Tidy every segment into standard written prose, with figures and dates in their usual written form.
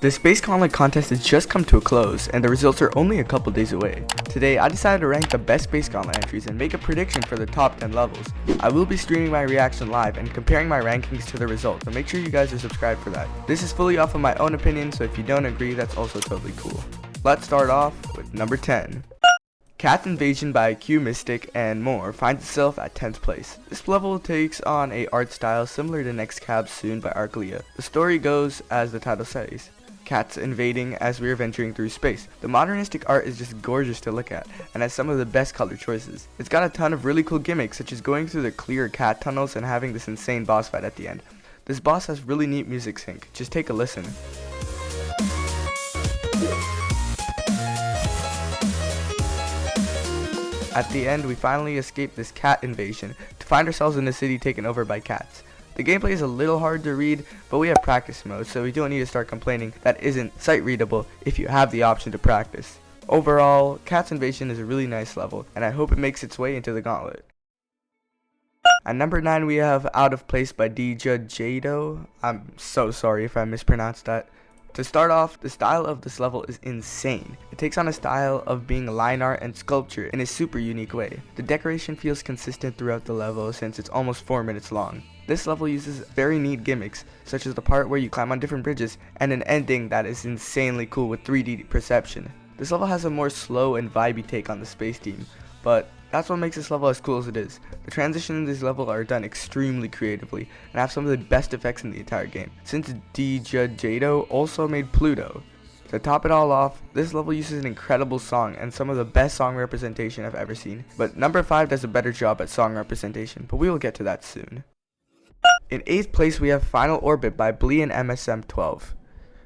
The Space Gauntlet contest has just come to a close, and the results are only a couple days away. Today, I decided to rank the best Space Gauntlet entries and make a prediction for the top 10 levels. I will be streaming my reaction live and comparing my rankings to the results, so make sure you guys are subscribed for that. This is fully off of my own opinion, so if you don't agree, that's also totally cool. Let's start off with number 10. Cat Invasion by Q Mystic and more finds itself at 10th place. This level takes on a art style similar to Next Cab Soon by Arclia. The story goes as the title says. Cats invading as we are venturing through space. The modernistic art is just gorgeous to look at and has some of the best color choices. It's got a ton of really cool gimmicks, such as going through the clear cat tunnels and having this insane boss fight at the end. This boss has really neat music sync. Just take a listen. At the end, we finally escape this cat invasion to find ourselves in a city taken over by cats. The gameplay is a little hard to read, but we have practice mode, so we don't need to start complaining that isn't sight readable if you have the option to practice. Overall, Cat's Invasion is a really nice level, and I hope it makes its way into the gauntlet. At number 9, we have Out of Place by geometrydash. I'm so sorry if I mispronounced that. To start off, the style of this level is insane. It takes on a style of being line art and sculpture in a super unique way. The decoration feels consistent throughout the level since it's almost 4 minutes long. This level uses very neat gimmicks, such as the part where you climb on different bridges and an ending that is insanely cool with 3D perception. This level has a more slow and vibey take on the space theme, but that's what makes this level as cool as it is. The transitions in this level are done extremely creatively and have some of the best effects in the entire game, since geometrydash also made Pluto. To top it all off, this level uses an incredible song and some of the best song representation I've ever seen, but number 5 does a better job at song representation, but we will get to that soon. In 8th place, we have Final Orbit by Blee and MSM12.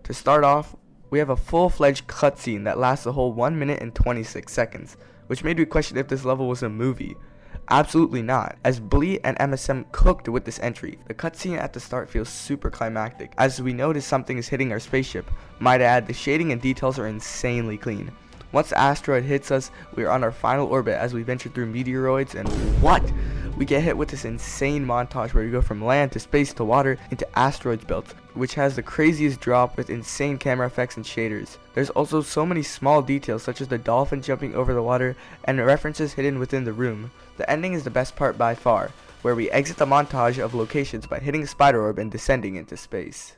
To start off, we have a full-fledged cutscene that lasts a whole 1 minute and 26 seconds, which made me question if this level was a movie. Absolutely not, as Blee and MSM cooked with this entry. The cutscene at the start feels super climactic, as we notice something is hitting our spaceship. Might add, the shading and details are insanely clean. Once the asteroid hits us, we are on our final orbit as we venture through meteoroids, and what? We get hit with this insane montage where we go from land to space to water into asteroids belt, which has the craziest drop with insane camera effects and shaders. There's also so many small details, such as the dolphin jumping over the water and references hidden within the room. The ending is the best part by far, where we exit the montage of locations by hitting a spider orb and descending into space.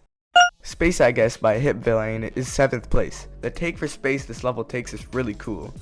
Space I Guess by Hip Villain is 7th place. The take for space this level takes is really cool,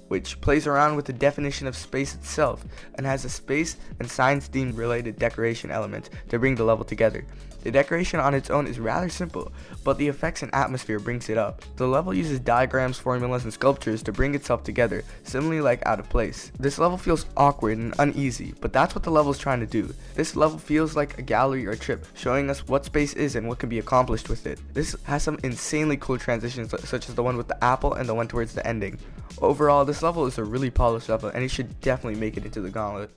which plays around with the definition of space itself and has a space and science themed related decoration element to bring the level together. The decoration on its own is rather simple, but the effects and atmosphere brings it up. The level uses diagrams, formulas, and sculptures to bring itself together, similarly like Out of Place. This level feels awkward and uneasy, but that's what the level is trying to do. This level feels like a gallery or a trip, showing us what space is and what can be accomplished with it. This has some insanely cool transitions, such as the one with the apple and the one towards the ending. Overall, this level is a really polished level, and it should definitely make it into the gauntlet.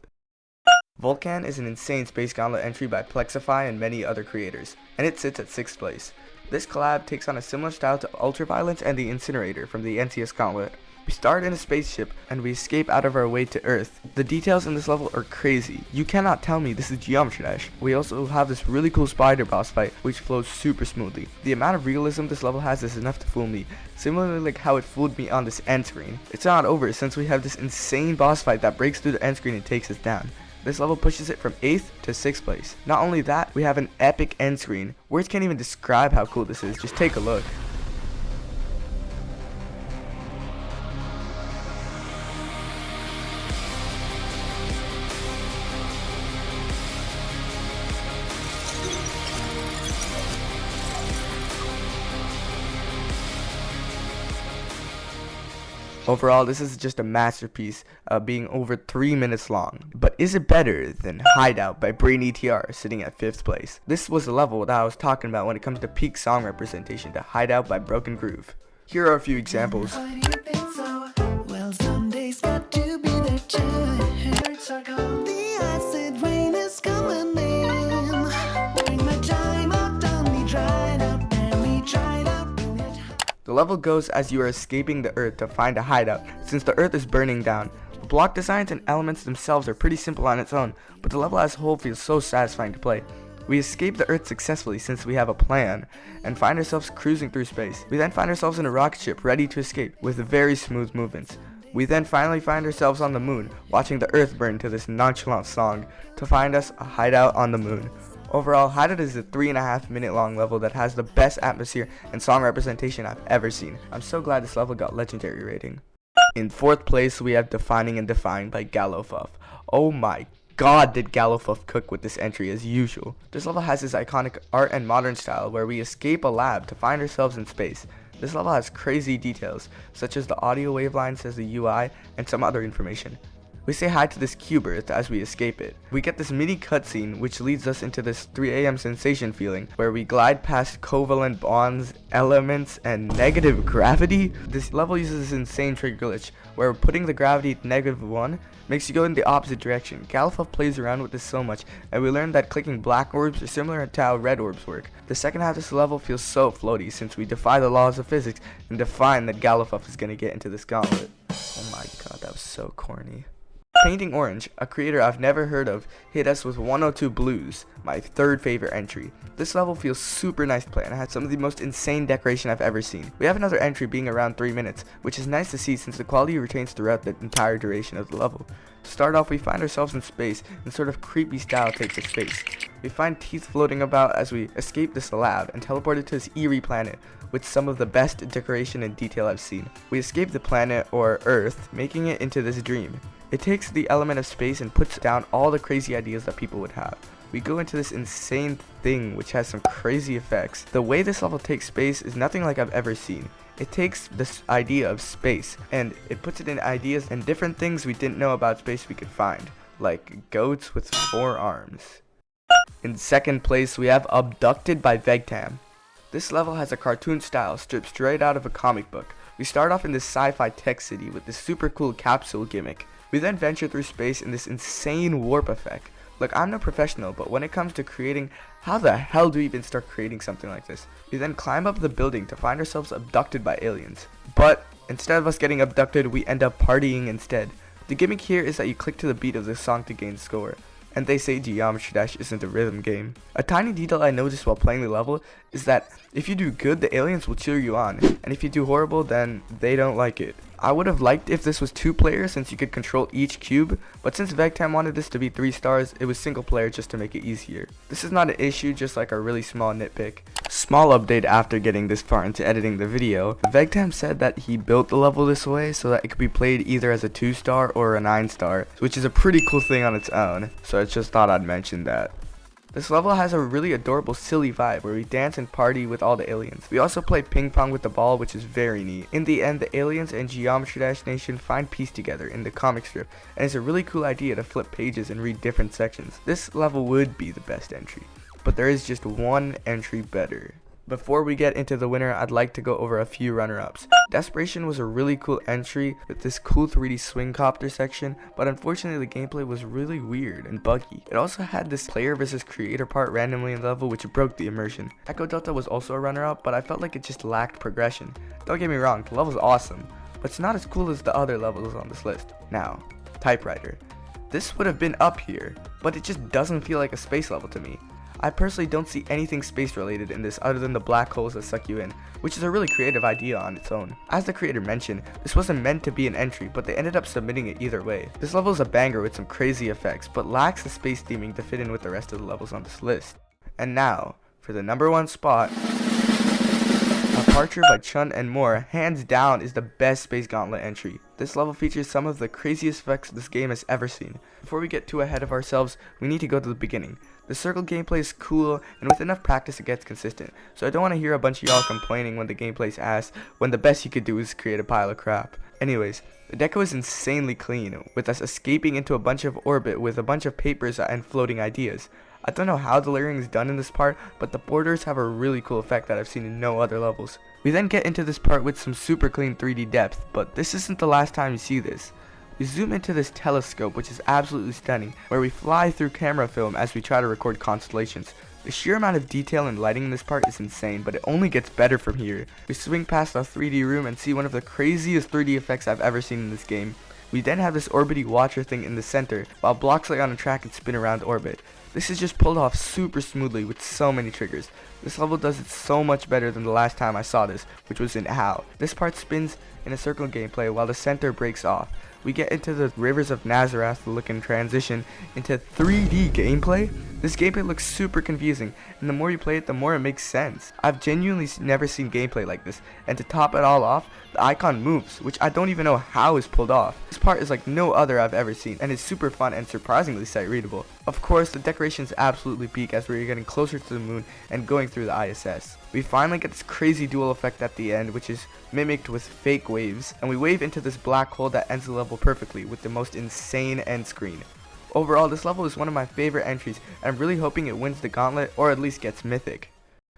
Volcan is an insane Space Gauntlet entry by Plexify and many other creators, and it sits at 6th place. This collab takes on a similar style to Ultraviolence and the Incinerator from the NCS Gauntlet. We start in a spaceship and we escape out of our way to Earth. The details in this level are crazy. You cannot tell me this is geometrydash. We also have this really cool spider boss fight which flows super smoothly. The amount of realism this level has is enough to fool me, similarly like how it fooled me on this end screen. It's not over since we have this insane boss fight that breaks through the end screen and takes us down. This level pushes it from 8th to 6th place. Not only that, we have an epic end screen. Words can't even describe how cool this is, just take a look. Overall, this is just a masterpiece, being over 3 minutes long. But is it better than Hideout by Brain ETR, sitting at 5th place? This was the level that I was talking about when it comes to peak song representation to Hideout by Broken Groove. Here are a few examples. The level goes as you are escaping the Earth to find a hideout, since the Earth is burning down. The block designs and elements themselves are pretty simple on its own, but the level as a whole feels so satisfying to play. We escape the Earth successfully since we have a plan, and find ourselves cruising through space. We then find ourselves in a rocket ship ready to escape with very smooth movements. We then finally find ourselves on the moon, watching the Earth burn to this nonchalant song to find us a hideout on the moon. Overall, Hideout is a 3.5 minute long level that has the best atmosphere and song representation I've ever seen. I'm so glad this level got legendary rating. In 4th place, we have Defining and Defying by Gallowfuff. Oh my god, did Gallowfuff cook with this entry as usual. This level has this iconic art and modern style where we escape a lab to find ourselves in space. This level has crazy details, such as the audio wavelines as the UI and some other information. We say hi to this cube Earth as we escape it. We get this mini cutscene which leads us into this 3 AM sensation feeling where we glide past covalent bonds, elements, and negative gravity. This level uses this insane trick glitch where putting the gravity at -1 makes you go in the opposite direction. Gallowfuff plays around with this so much, and we learned that clicking black orbs are similar to how red orbs work. The second half of this level feels so floaty since we defy the laws of physics and define that Gallowfuff is going to get into this gauntlet. Oh my god, that was so corny. Painting Orange, a creator I've never heard of, hit us with 102 Blues, my 3rd favorite entry. This level feels super nice to play and had some of the most insane decoration I've ever seen. We have another entry being around 3 minutes, which is nice to see since the quality retains throughout the entire duration of the level. To start off, we find ourselves in space in sort of creepy style take to space. We find teeth floating about as we escape this lab and teleported to this eerie planet with some of the best decoration and detail I've seen. We escape the planet, or Earth, making it into this dream. It takes the element of space and puts down all the crazy ideas that people would have. We go into this insane thing which has some crazy effects. The way this level takes space is nothing like I've ever seen. It takes this idea of space and it puts it in ideas and different things we didn't know about space we could find, like goats with 4 arms. In 2nd place, we have Abducted by Vegtam. This level has a cartoon style stripped straight out of a comic book. We start off in this sci-fi tech city with this super cool capsule gimmick. We then venture through space in this insane warp effect. Look, I'm no professional, but when it comes to creating, how the hell do we even start creating something like this? We then climb up the building to find ourselves abducted by aliens. But instead of us getting abducted, we end up partying instead. The gimmick here is that you click to the beat of the song to gain score. And they say Geometry Dash isn't a rhythm game. A tiny detail I noticed while playing the level is that if you do good, the aliens will cheer you on, and if you do horrible, then they don't like it. I would have liked if this was 2 players since you could control each cube, but since Vegtam wanted this to be 3 stars, it was single player just to make it easier. This is not an issue, just like a really small nitpick. Small update after getting this far into editing the video. Vegtam said that he built the level this way so that it could be played either as a 2-star or a 9-star, which is a pretty cool thing on its own, so I just thought I'd mention that. This level has a really adorable silly vibe where we dance and party with all the aliens. We also play ping pong with the ball, which is very neat. In the end, the aliens and Geometry Dash Nation find peace together in the comic strip, and it's a really cool idea to flip pages and read different sections. This level would be the best entry, but there is just one entry better. Before we get into the winner, I'd like to go over a few runner-ups. Desperation was a really cool entry with this cool 3D swing copter section, but unfortunately the gameplay was really weird and buggy. It also had this player versus creator part randomly in the level, which broke the immersion. Echo Delta was also a runner-up, but I felt like it just lacked progression. Don't get me wrong, the level's awesome, but it's not as cool as the other levels on this list. Now, Typewriter. This would have been up here, but it just doesn't feel like a space level to me. I personally don't see anything space related in this other than the black holes that suck you in, which is a really creative idea on its own. As the creator mentioned, this wasn't meant to be an entry, but they ended up submitting it either way. This level is a banger with some crazy effects, but lacks the space theming to fit in with the rest of the levels on this list. And now, for the number 1 spot, Departure by Chun and More, hands down, is the best Space Gauntlet entry. This level features some of the craziest effects this game has ever seen. Before we get too ahead of ourselves, we need to go to the beginning. The circle gameplay is cool, and with enough practice it gets consistent, so I don't want to hear a bunch of y'all complaining when the gameplay's ass, when the best you could do is create a pile of crap. Anyways, the deco is insanely clean, with us escaping into a bunch of orbit with a bunch of papers and floating ideas. I don't know how the layering is done in this part, but the borders have a really cool effect that I've seen in no other levels. We then get into this part with some super clean 3D depth, but this isn't the last time you see this. We zoom into this telescope, which is absolutely stunning, where we fly through camera film as we try to record constellations. The sheer amount of detail and lighting in this part is insane, but it only gets better from here. We swing past a 3D room and see one of the craziest 3D effects I've ever seen in this game. We then have this orbity watcher thing in the center, while blocks lay on a track and spin around orbit. This is just pulled off super smoothly with so many triggers. This level does it so much better than the last time I saw this, which was in How. This part spins in a circle gameplay while the center breaks off. We get into the Rivers of Nazareth looking transition into 3D gameplay. This gameplay looks super confusing, and the more you play it, the more it makes sense. I've genuinely never seen gameplay like this, and to top it all off, the icon moves, which I don't even know how is pulled off. This part is like no other I've ever seen, and is super fun and surprisingly sight readable. Of course, the decorations absolutely peak as we're getting closer to the moon and going through the ISS. We finally get this crazy dual effect at the end, which is mimicked with fake waves, and we wave into this black hole that ends the level perfectly with the most insane end screen. Overall, this level is one of my favorite entries, and I'm really hoping it wins the gauntlet or at least gets mythic.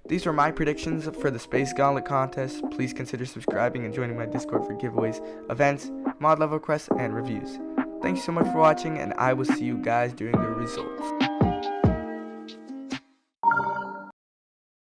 These were my predictions for the Space Gauntlet contest. Please consider subscribing and joining my Discord for giveaways, events, mod level quests, and reviews. Thanks so much for watching, and I will see you guys during the results.